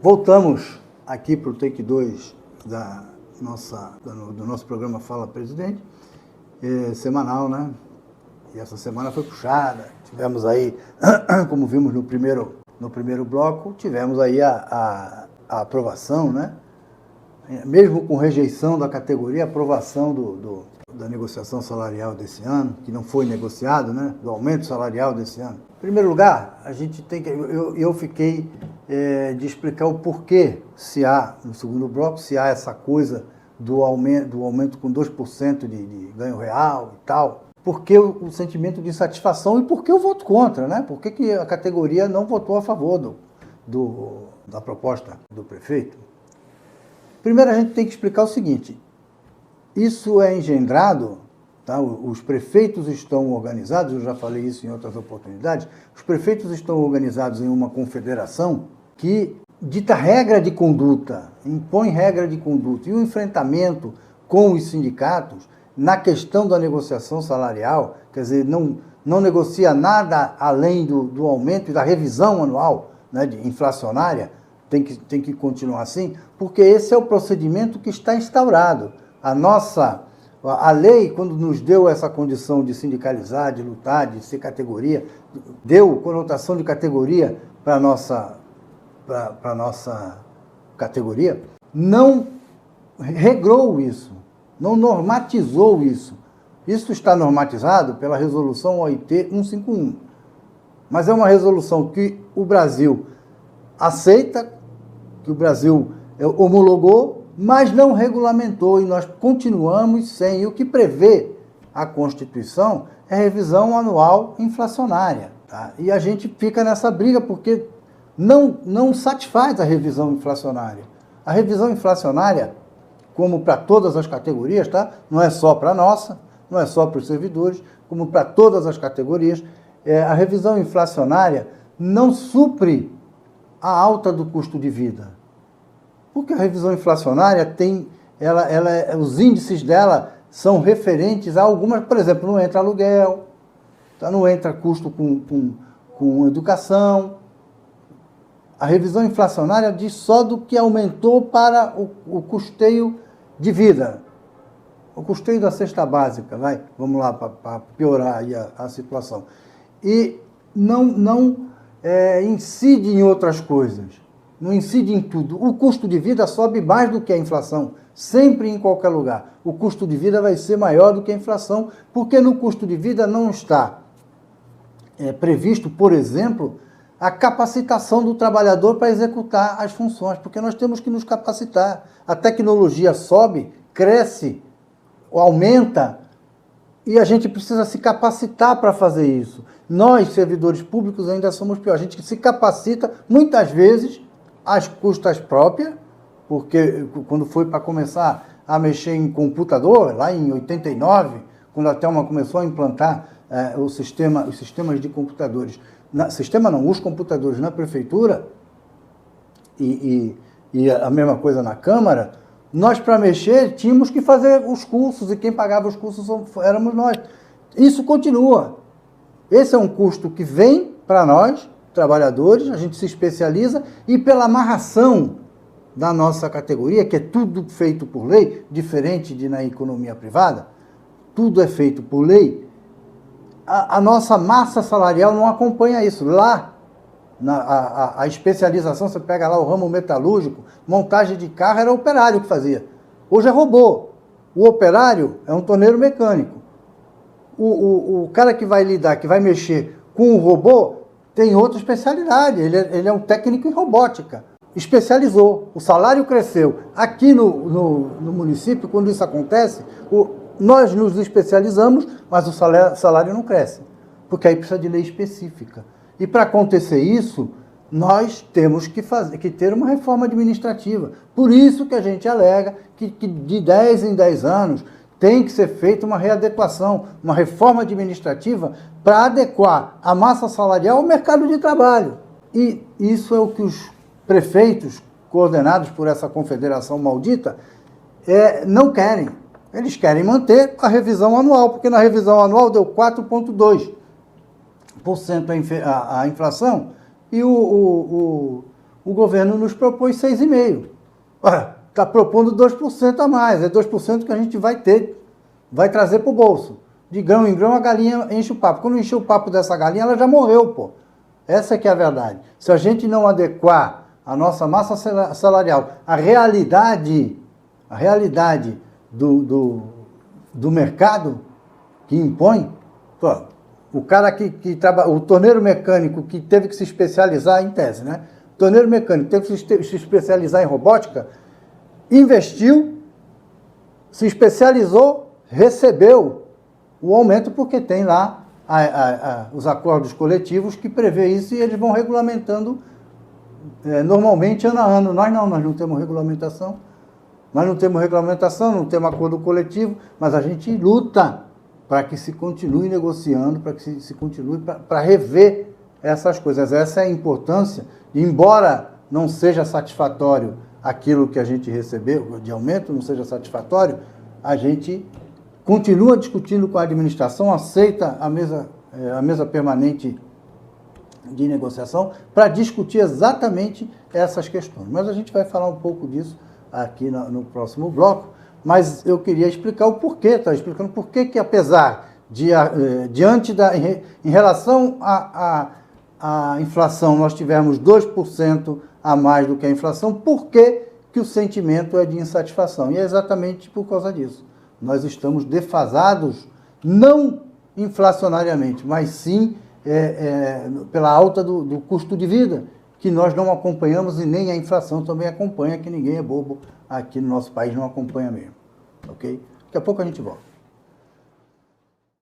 Voltamos aqui para o take 2 do nosso programa Fala Presidente, semanal, né? E essa semana foi puxada. Tivemos aí, como vimos no primeiro bloco, tivemos aí a aprovação, né? Mesmo com rejeição da categoria, aprovação da negociação salarial desse ano, que não foi negociado, né? Do aumento salarial desse ano. Em primeiro lugar, a gente tem que... Eu fiquei de explicar o porquê, no segundo bloco, se há essa coisa do aumento com 2% de ganho real e tal. Por que o sentimento de insatisfação e por que o voto contra, né? Por que a categoria não votou a favor da proposta do prefeito? Primeiro, a gente tem que explicar o seguinte: isso é engendrado, tá? Os prefeitos estão organizados, eu já falei isso em outras oportunidades, os prefeitos estão organizados em uma confederação que dita regra de conduta, impõe regra de conduta, e o enfrentamento com os sindicatos na questão da negociação salarial, quer dizer, não negocia nada além do aumento e da revisão anual, né, inflacionária, tem que continuar assim, porque esse é o procedimento que está instaurado. A lei, quando nos deu essa condição de sindicalizar, de lutar, de ser categoria, deu conotação de categoria para a nossa categoria, não regrou isso, não normatizou isso. Isso está normatizado pela resolução OIT 151. Mas é uma resolução que o Brasil aceita, que o Brasil homologou, mas não regulamentou, e nós continuamos sem. E o que prevê a Constituição é revisão anual inflacionária. Tá? E a gente fica nessa briga porque não satisfaz a revisão inflacionária. A revisão inflacionária, como para todas as categorias, tá? Não é só para a nossa, não é só para os servidores, como para todas as categorias, a revisão inflacionária não supre a alta do custo de vida. Porque a revisão inflacionária os índices dela são referentes a algumas, por exemplo, não entra aluguel, tá? Não entra custo com educação. A revisão inflacionária diz só do que aumentou para o custeio de vida. O custeio da cesta básica, vamos lá, para piorar aí a situação. E não incide em outras coisas, não incide em tudo. O custo de vida sobe mais do que a inflação, sempre em qualquer lugar. O custo de vida vai ser maior do que a inflação, porque no custo de vida não está previsto, por exemplo, a capacitação do trabalhador para executar as funções, porque nós temos que nos capacitar. A tecnologia sobe, cresce, aumenta, e a gente precisa se capacitar para fazer isso. Nós, servidores públicos, ainda somos pior. A gente se capacita, muitas vezes, às custas próprias, porque quando foi para começar a mexer em computador, lá em 89, quando a Telma começou a implantar os sistemas de computadores, os computadores na prefeitura e a mesma coisa na Câmara, nós, para mexer, tínhamos que fazer os cursos, e quem pagava os cursos éramos nós. Isso continua. Esse é um custo que vem para nós, trabalhadores, a gente se especializa, e pela amarração da nossa categoria, que é tudo feito por lei, diferente de na economia privada, tudo é feito por lei, a nossa massa salarial não acompanha isso. Lá, a especialização, você pega lá o ramo metalúrgico, montagem de carro era o operário que fazia. Hoje é robô. O operário é um torneiro mecânico. O cara que vai lidar, que vai mexer com o robô, tem outra especialidade. Ele é um técnico em robótica. Especializou. O salário cresceu. Aqui no município, quando isso acontece, nós nos especializamos, mas o salário não cresce, porque aí precisa de lei específica. E para acontecer isso, nós temos que ter uma reforma administrativa. Por isso que a gente alega que de 10 em 10 anos tem que ser feita uma readequação, uma reforma administrativa para adequar a massa salarial ao mercado de trabalho. E isso é o que os prefeitos, coordenados por essa confederação maldita, não querem. Eles querem manter a revisão anual, porque na revisão anual deu 4,2% a inflação, e o o governo nos propôs 6,5%. Está propondo 2% a mais, é 2% que a gente vai trazer para o bolso. De grão em grão a galinha enche o papo. Quando encher o papo dessa galinha, ela já morreu, pô. Essa que é a verdade. Se a gente não adequar a nossa massa salarial à realidade do mercado que impõe, pô, o cara que trabalha, o torneiro mecânico que teve que se especializar em tese, né? O torneiro mecânico teve que se especializar em robótica, investiu, se especializou, recebeu o aumento porque tem lá os acordos coletivos que prevê isso e eles vão regulamentando normalmente ano a ano. Nós não temos regulamentação. Nós não temos regulamentação, não temos acordo coletivo, mas a gente luta para que se continue negociando, para que se continue, para rever essas coisas. Essa é a importância, embora não seja satisfatório aquilo que a gente recebeu de aumento, não seja satisfatório, a gente continua discutindo com a administração, aceita a mesa permanente de negociação para discutir exatamente essas questões. Mas a gente vai falar um pouco disso aqui no próximo bloco, mas eu queria explicar o porquê, tá explicando por que apesar de, em relação à inflação, nós tivemos 2% a mais do que a inflação, por que o sentimento é de insatisfação? E é exatamente por causa disso. Nós estamos defasados, não inflacionariamente, mas sim pela alta do custo de vida, que nós não acompanhamos e nem a inflação também acompanha, que ninguém é bobo aqui no nosso país, não acompanha mesmo. Ok? Daqui a pouco a gente volta.